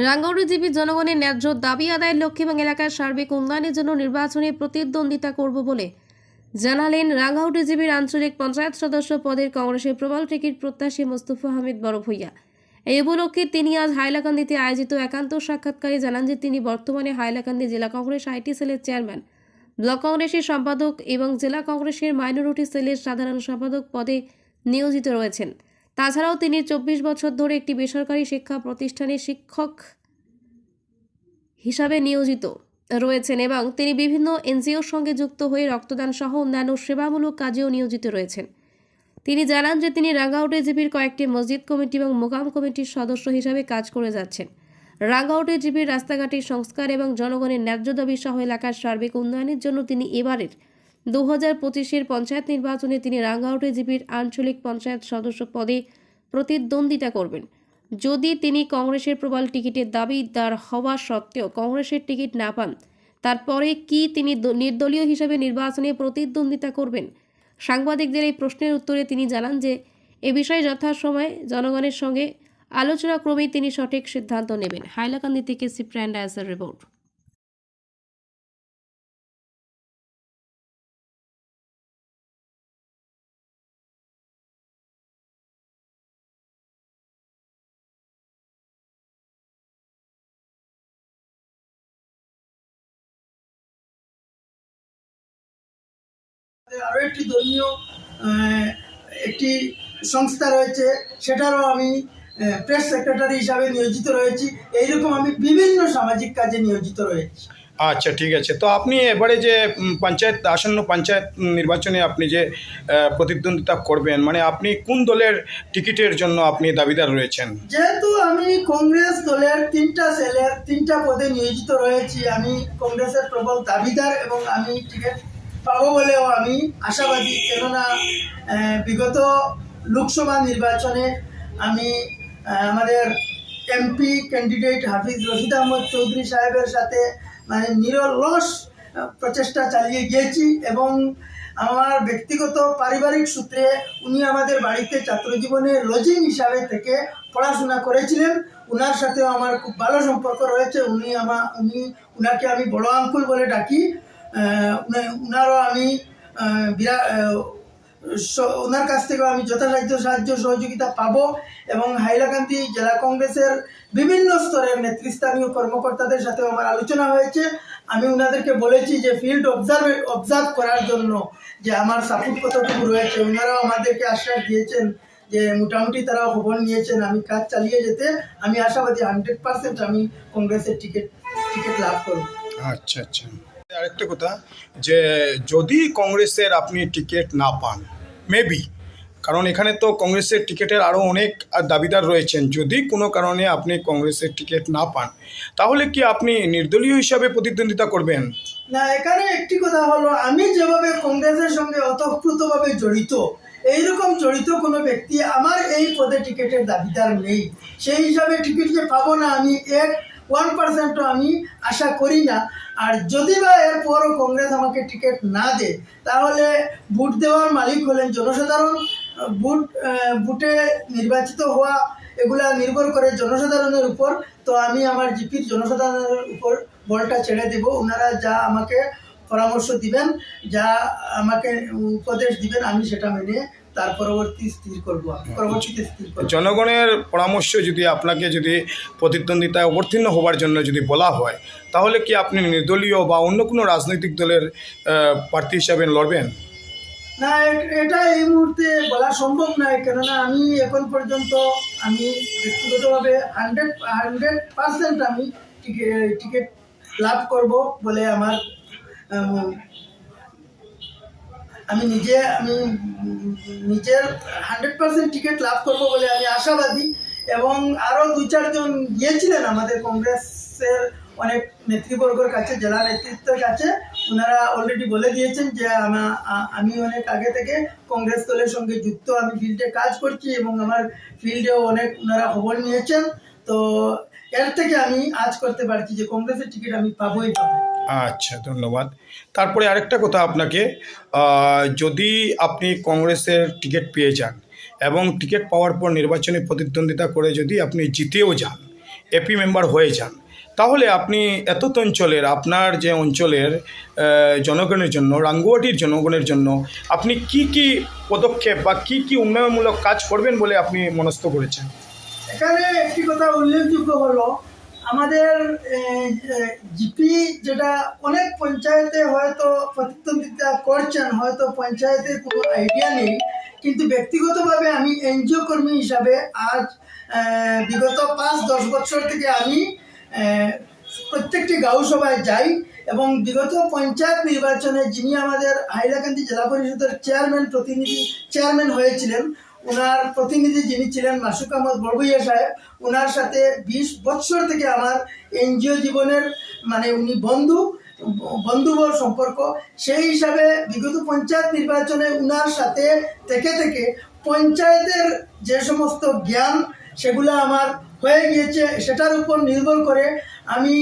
রাঙ্গাউড়ি GP জনগণের ন্যায্য দাবি আদায়ের লক্ষ্যে এবং এলাকার সার্বিক উন্নয়নের জন্য নির্বাচনে প্রতিদ্বন্দ্বিতা করব বলে জানালেন রাঙ্গাউড়ি জিপির আঞ্চলিক পঞ্চায়েত সদস্য পদের কংগ্রেসের প্রবল টিকিট প্রত্যাশী মোস্তফা আহমেদ বড়ভূইয়া। এই উপলক্ষে তিনি আজ হাইলাকান্দিতে আয়োজিত একান্ত সাক্ষাৎকারে জানান যে তিনি বর্তমানে হাইলাকান্দি জেলা কংগ্রেস আইটি সেলের চেয়ারম্যান, ব্লক কংগ্রেসের সম্পাদক এবং জেলা কংগ্রেসের মাইনরিটি সেলের সাধারণ সম্পাদক পদে নিয়োজিত রয়েছেন। তাছাড়াও তিনি 24 বছর ধরে একটি বেসরকারি শিক্ষা প্রতিষ্ঠানে শিক্ষক হিসাবে নিয়োজিত রয়েছেন এবং তিনি বিভিন্ন এনজিওর সঙ্গে যুক্ত হয়ে রক্তদান সহ অন্যান্য সেবামূলক কাজেও নিয়োজিত রয়েছেন। তিনি জানান যে তিনি রাঙ্গাউড়ি জিপির কয়েকটি মসজিদ কমিটি এবং মোকাম কমিটির সদস্য হিসাবে কাজ করে যাচ্ছেন। রাঙ্গাউড়ি জিপির রাস্তাঘাটের সংস্কার এবং জনগণের ন্যায্য দাবি সহ এলাকার সার্বিক উন্নয়নের জন্য তিনি এবারের 2025-এর পঞ্চায়েত নির্বাচনে তিনি রাঙ্গাউড়ি জিপির আঞ্চলিক পঞ্চায়েত সদস্য পদে প্রতিদ্বন্দ্বিতা করবেন। যদি তিনি কংগ্রেসের প্রবল টিকিটের দাবিদার হওয়া সত্ত্বেও কংগ্রেসের টিকিট না পান, তারপরে কি তিনি নির্দলীয় হিসেবে নির্বাচনে প্রতিদ্বন্দ্বিতা করবেন? সাংবাদিকদের এই প্রশ্নের উত্তরে তিনি জানান যে এ বিষয়ে যথাসময়ে জনগণের সঙ্গে আলোচনা ক্রমেই তিনি সঠিক সিদ্ধান্ত নেবেন। হাইলাকান্দি থেকে সিপ্রান্ড আয়াসের রিপোর্ট। আরও একটি ধর্মীয় একটি সংস্থা রয়েছে, সেটারও আমি প্রেস সেক্রেটারি হিসাবে নিয়োজিত রয়েছি। এইরকম আমি বিভিন্ন সামাজিক কাজে নিয়োজিত রয়েছি। আচ্ছা, ঠিক আছে। তো আপনি এবারে যে আসন্ন পঞ্চায়েত নির্বাচনে আপনি যে প্রতিদ্বন্দ্বিতা করবেন, মানে আপনি কোন দলের টিকিটের জন্য আপনি দাবিদার রয়েছেন? যেহেতু আমি কংগ্রেস দলের 3টা সেলের 3টা পদে নিয়োজিত রয়েছি, আমি কংগ্রেসের প্রবল দাবিদার এবং আমি টিকিট পাবো বলেও আমি আশাবাদী। কেননা বিগত লোকসভা নির্বাচনে আমি আমাদের এমপি ক্যান্ডিডেট হাফিজ রশিদ আহমদ চৌধুরী সাহেবের সাথে মানে নিরলস প্রচেষ্টা চালিয়ে গিয়েছি এবং আমার ব্যক্তিগত পারিবারিক সূত্রে উনি আমাদের বাড়িতে ছাত্রজীবনে লজিং হিসাবে থেকে পড়াশোনা করেছিলেন। ওনার সাথেও আমার খুব ভালো সম্পর্ক রয়েছে। উনাকে আমি বড় আঙ্কুল বলে ডাকি। উনারও আমি ওনার কাছ থেকেও আমি যথাসাধ্য সাহায্য সহযোগিতা পাবো এবং হাইলাকান্দি জেলা কংগ্রেসের বিভিন্ন স্তরের নেতৃস্থানীয় কর্মকর্তাদের সাথেও আমার আলোচনা হয়েছে। আমি ওনাদেরকে বলেছি যে ফিল্ড অবজার্ভ করার জন্য যে আমার সাপোর্ট কতটুকু রয়েছে। ওনারাও আমাদেরকে আশ্বাস দিয়েছেন যে মোটামুটি তারাও খবর নিয়েছেন আমি কাজ চালিয়ে যেতে। আমি আশাবাদী 100% আমি কংগ্রেসের টিকিট লাভ করব। আচ্ছা আচ্ছা। আরেকটা কথা, যে যদি কংগ্রেসের আপনি টিকিট না পান, মেবি, কারণ এখানে তো কংগ্রেসের টিকিটের আরও অনেক দাবিদার রয়েছেন, যদি কোনো কারণে আপনি কংগ্রেসের টিকিট না পান, তাহলে কি আপনি নির্দলীয় হিসাবে প্রতিদ্বন্দ্বিতা করবেন? না, এখানে একটি কথা হলো, আমি যেভাবে কংগ্রেসের সঙ্গে ওতপ্রোতভাবে জড়িত, এইরকম জড়িত কোনো ব্যক্তি আমার এই পদে টিকিটের দাবিদার নেই। সেই হিসাবে টিকিট যে পাবো না আমি 1% আমি আশা করি না। আর যদি বা এরপরও কংগ্রেস আমাকে টিকিট না দেয়, তাহলে ভোট দেওয়ার মালিক হলেন জনসাধারণ। ভোটে নির্বাচিত হওয়া এগুলা নির্ভর করে জনসাধারণের উপর। তো আমি আমার জিপির জনসাধারণের উপর বলটা ছেড়ে দেব। ওনারা যা আমাকে পরামর্শ দিবেন, যা আমাকে উপদেশ দিবেন, আমি সেটা মেনে তার পরবর্তীতে স্থির করব। জনগণের পরামর্শ যদি আপনাকে যদি প্রতিদ্বন্দ্বিতায় অবতীর্ণ হওয়ার জন্য যদি বলা হয়, তাহলে কি আপনি নির্দলীয় বা অন্য কোনো রাজনৈতিক দলের প্রার্থী হিসাবে লড়বেন? না, এটা এই মুহূর্তে বলা সম্ভব নয়। কেননা আমি এখন পর্যন্ত আমি ব্যক্তিগতভাবে 100% আমি টিকিট লাভ করব বলে আমি নিজের 100% টিকিট লাভ করব বলে আমি আশাবাদী। এবং আরও 2-4 জন গিয়েছিলেন আমাদের কংগ্রেসের অনেক নেতৃবর্গের কাছে, জেলা নেতৃত্বের কাছে। ওনারা অলরেডি বলে দিয়েছেন যে আমি অনেক আগে থেকে কংগ্রেস দলের সঙ্গে যুক্ত, আমি ফিল্ডে কাজ করছি এবং আমার ফিল্ডেও অনেক ওনারা খবর নিয়েছেন। তো এর থেকে আমি আজ করতে পারছি যে কংগ্রেসের টিকিট আমি পাবোই পাবো। আচ্ছা, ধন্যবাদ। তারপরে আরেকটা কথা আপনাকে, যদি আপনি কংগ্রেসের টিকিট পেয়ে যান এবং টিকিট পাওয়ার পর নির্বাচনে প্রতিদ্বন্দ্বিতা করে যদি আপনি জিতেও যান, এপি মেম্বার হয়ে যান, তাহলে আপনি এতত অঞ্চলের আপনার যে অঞ্চলের জনগণের জন্য, রাঙ্গুয়াটির জনগণের জন্য আপনি কি কি পদক্ষেপ বা কি কি উন্নয়নমূলক কাজ করবেন বলে আপনি মনস্থ করেছেন? এখানে একটি কথা উল্লেখযোগ্য হলো, আমাদের জিপি যেটা অনেক পঞ্চায়েতে হয়তো প্রতিদ্বন্দ্বিতা করছেন, হয়তো পঞ্চায়েতের কোনো আইডিয়া নেই, কিন্তু ব্যক্তিগতভাবে আমি এনজিও কর্মী হিসাবে আজ বিগত 5-10 বছর থেকে আমি প্রত্যেকটি গাঁও সভায় যাই এবং বিগত পঞ্চায়েত নির্বাচনে যিনি আমাদের হাইলাকান্দি জেলা পরিষদের চেয়ারম্যান হয়েছিলেন, ওনার প্রতিনিধি যিনি ছিলেন মাসুক আহমদ বড়ভূইয়া সাহেব, ওনার সাথে 20 বছর থেকে আমার এনজিও জীবনের মানে উনি বন্ধুবর সম্পর্ক। সেই হিসাবে বিগত পঞ্চায়েত নির্বাচনে ওনার সাথে থেকে থেকে পঞ্চায়েতের যে সমস্ত জ্ঞান সেগুলো আমার হয়ে গিয়েছে, সেটার উপর নির্ভর করে আমি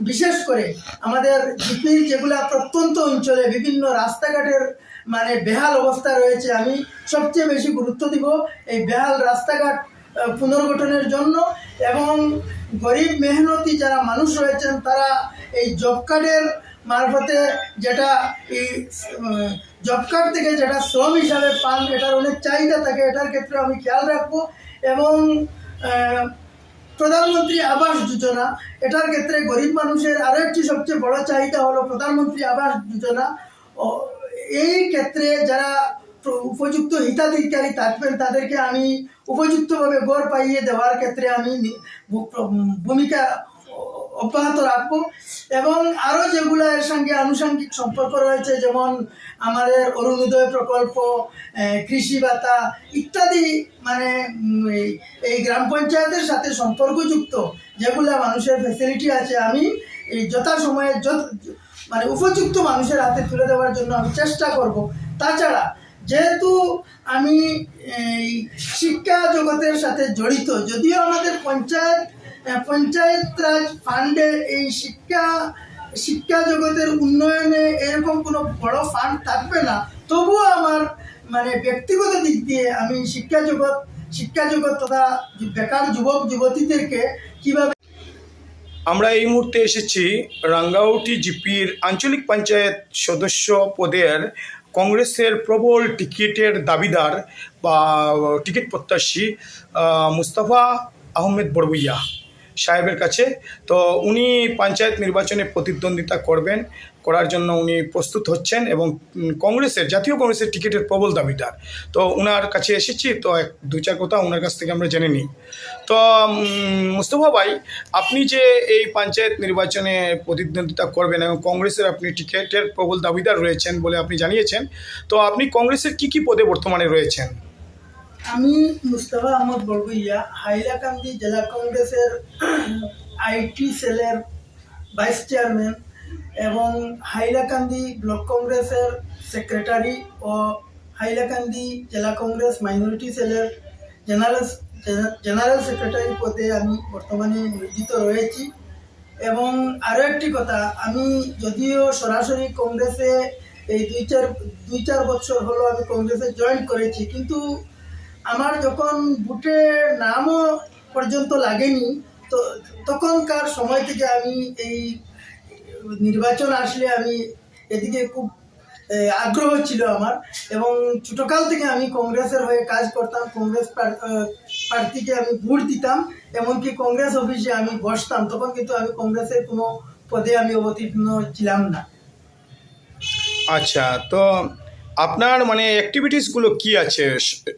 বিশেষ করে আমাদের জিপির যেগুলা প্রত্যন্ত অঞ্চলে বিভিন্ন রাস্তাঘাটের মানে বেহাল অবস্থা রয়েছে, আমি সবচেয়ে বেশি গুরুত্ব দিব এই বেহাল রাস্তাঘাট পুনর্গঠনের জন্য। এবং গরিব মেহনতি যারা মানুষ রয়েছেন তারা এই জব কার্ডের মারফতে যেটা এই জব কার্ড থেকে যেটা শ্রম হিসাবে পান, এটার অনেক চাহিদা থাকে, এটার ক্ষেত্রে আমি খেয়াল রাখবো। এবং প্রধানমন্ত্রী আবাস যোজনা, এটার ক্ষেত্রে গরিব মানুষের আরও একটি সবচেয়ে বড় চাহিদা হলো প্রধানমন্ত্রী আবাস যোজনা। এই ক্ষেত্রে যারা উপযুক্ত হিতাধিকারী থাকবেন তাদেরকে আমি উপযুক্তভাবে ঘর পাইয়ে দেওয়ার ক্ষেত্রে আমি ভূমিকা অব্যাহত রাখবো। এবং আরও যেগুলো এর সঙ্গে আনুষঙ্গিক সম্পর্ক রয়েছে, যেমন আমাদের অরুণোদয় প্রকল্প, কৃষি ভাতা ইত্যাদি, মানে এই গ্রাম পঞ্চায়েতের সাথে সম্পর্কযুক্ত যেগুলো মানুষের ফ্যাসিলিটি আছে, আমি এই যথাসময়ে মানে উপযুক্ত মানুষের হাতে তুলে দেওয়ার জন্য আমি চেষ্টা করব। তাছাড়া যেহেতু আমি এই শিক্ষা জগতের সাথে জড়িত, যদিও আমাদের পঞ্চায়েত রাজ ফান্ডে এই শিক্ষা জগতের উন্নয়নে এরকম কোনো বড় ফান্ড থাকবে না, তবুও আমার মানে ব্যক্তিগত দিক দিয়ে আমি শিক্ষা জগৎ তথা বেকার যুবক যুবতীদেরকে কীভাবে। আমরা এই মুহূর্তে এসেছি রাঙ্গাউটি জিপির আঞ্চলিক পঞ্চায়েত সদস্য পদের কংগ্রেসের প্রবল টিকিটের দাবিদার বা টিকিট প্রত্যাশী মুস্তাফা আহমেদ বড়ভূইয়া সাহেবের কাছে। তো উনি পঞ্চায়েত নির্বাচনে প্রতিদ্বন্দ্বিতা করার জন্য উনি প্রস্তুত হচ্ছেন এবং জাতীয় কংগ্রেসের টিকিটের প্রবল দাবিদার। তো ওনার কাছে এসেছি, তো 2-4 কথা ওনার কাছ থেকে আমরা জেনে নিই। তো মুস্তফা ভাই, আপনি যে এই পঞ্চায়েত নির্বাচনে প্রতিদ্বন্দ্বিতা করবেন এবং কংগ্রেসের আপনি টিকিটের প্রবল দাবিদার রয়েছেন বলে আপনি জানিয়েছেন, তো আপনি কংগ্রেসের কি কি পদে বর্তমানে রয়েছেন? আমি মুস্তাফা আহমদ বড়ভূইয়া হাইলাকান্দি জেলা কংগ্রেসের আইটি সেলের ভাইস চেয়ারম্যান এবং হাইলাকান্দি ব্লক কংগ্রেসের সেক্রেটারি ও হাইলাকান্দি জেলা কংগ্রেস মাইনরিটি সেলের জেনারেল সেক্রেটারি পদে আমি বর্তমানে নিয়োজিত রয়েছি। এবং আরও একটি কথা, আমি যদিও সরাসরি কংগ্রেসে এই 2-4 বছর হলো আমি কংগ্রেসে জয়েন করেছি, কিন্তু আমার যখন বুটে নামও পর্যন্ত লাগেনি, তো তখনকার সময় থেকে আমি এই নির্বাচন আসলে আমি এদিকে খুব আগ্রহ ছিল আমার। এবং ছোটকাল থেকে আমি কংগ্রেসের হয়ে কাজ করতাম, কংগ্রেস প্রার্থীকে আমি ভোট দিতাম, এমনকি কংগ্রেস অফিসে আমি বসতাম। তখন কিন্তু আমি কংগ্রেসের কোনো পদে আমি অবতীর্ণ ছিলাম না। আচ্ছা, তো আপনার মানে অ্যাক্টিভিটিসগুলো কি আছে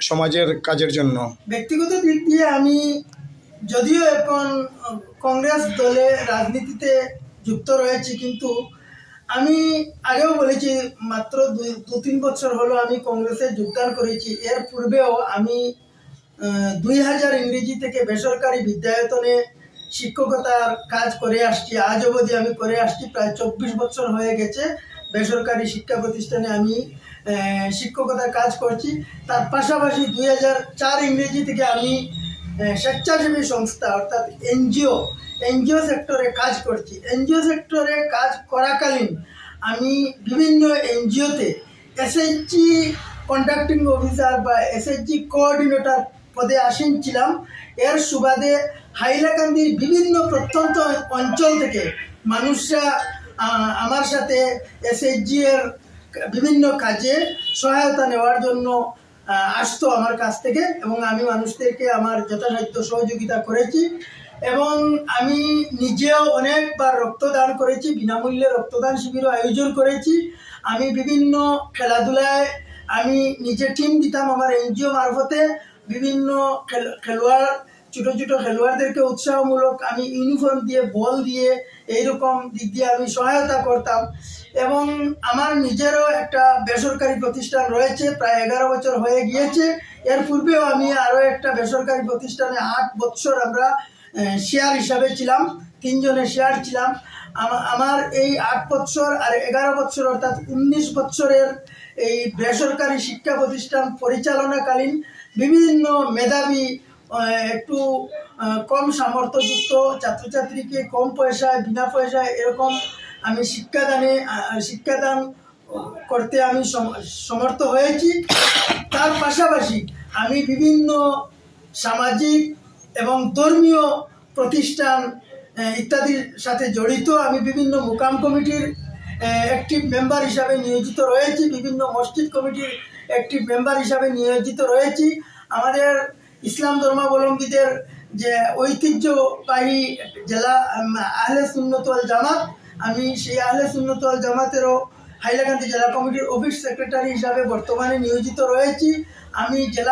সমাজের কাজের জন্য? ব্যক্তিগত দিক দিয়ে আমি যদিও এখন কংগ্রেস দলে রাজনীতিতে যুক্ত রয়েছি, কিন্তু আমি আগেও বলেছি মাত্র 2-3 বছর হলো আমি কংগ্রেসে যোগদান করেছি। এর পূর্বেও আমি 2000 ইংরেজি থেকে বেসরকারি বিদ্যায়তনে শিক্ষকতার কাজ করে আসছি, আজ অবধি আমি করে আসছি। প্রায় 24 বছর হয়ে গেছে বেসরকারি শিক্ষা প্রতিষ্ঠানে আমি শিক্ষকতার কাজ করছি। তার পাশাপাশি 2004 ইংরেজি থেকে আমি স্বেচ্ছাসেবী সংস্থা অর্থাৎ এনজিও সেক্টরে কাজ করছি। এনজিও সেক্টরে কাজ করাকালীন আমি বিভিন্ন এনজিওতে এসএইচজি কন্ডাক্টিং অফিসার বা এসএইচজি কোঅর্ডিনেটর পদে আসীন ছিলাম, এর সুবাদে হাইলাকান্দির বিভিন্ন প্রত্যন্ত অঞ্চল থেকে মানুষরা আমার সাথে এসএইচজি এর বিভিন্ন কাজে সহায়তা নেওয়ার জন্য আসতো আমার কাছ থেকে, এবং আমি মানুষদেরকে আমার যথাসাধ্য সহযোগিতা করেছি। এবং আমি নিজেও অনেকবার রক্তদান করেছি, বিনামূল্যে রক্তদান শিবিরও আয়োজন করেছি। আমি বিভিন্ন খেলাধুলায় আমি নিজে টিম দিতাম আমার এনজিও মারফতে। বিভিন্ন খেলোয়াড়, ছোটো ছোটো খেলোয়াড়দেরকে উৎসাহমূলক আমি ইউনিফর্ম দিয়ে, বল দিয়ে, এইরকম দিক দিয়ে আমি সহায়তা করতাম। এবং আমার নিজেরও একটা বেসরকারি প্রতিষ্ঠান রয়েছে, প্রায় 11 বছর হয়ে গিয়েছে। এর পূর্বেও আমি আরও একটা বেসরকারি প্রতিষ্ঠানে 8 বছর আমরা শেয়ার হিসাবে ছিলাম, 3 জনের শেয়ার ছিলাম। আমার এই 8 বছর আর 11 বছর অর্থাৎ 19 বছরের এই বেসরকারি শিক্ষা প্রতিষ্ঠান পরিচালনাকালীন বিভিন্ন মেধাবী, একটু কম সামর্থ্যযুক্ত ছাত্রছাত্রীকে কম পয়সায়, বিনা পয়সায় এরকম আমি শিক্ষাদান করতে আমি সমর্থ হয়েছি। তার পাশাপাশি আমি বিভিন্ন সামাজিক এবং ধর্মীয় প্রতিষ্ঠান ইত্যাদির সাথে জড়িত। আমি বিভিন্ন মোকাম কমিটির অ্যাক্টিভ মেম্বার হিসাবে নিয়োজিত রয়েছি, বিভিন্ন মসজিদ কমিটির অ্যাক্টিভ মেম্বার হিসাবে নিয়োজিত রয়েছি। আমাদের ইসলাম ধর্মাবলম্বীদের যে ঐতিহ্যবাহী জেলা আহলে সুন্নত ওয়াল জামাত, আমি সেই আহলে সুন্নত ওয়াল জামাতেরও হাইলাকান্দি জেলা কমিটির অফিস সেক্রেটারি হিসাবে বর্তমানে নিয়োজিত রয়েছি। আমি জেলা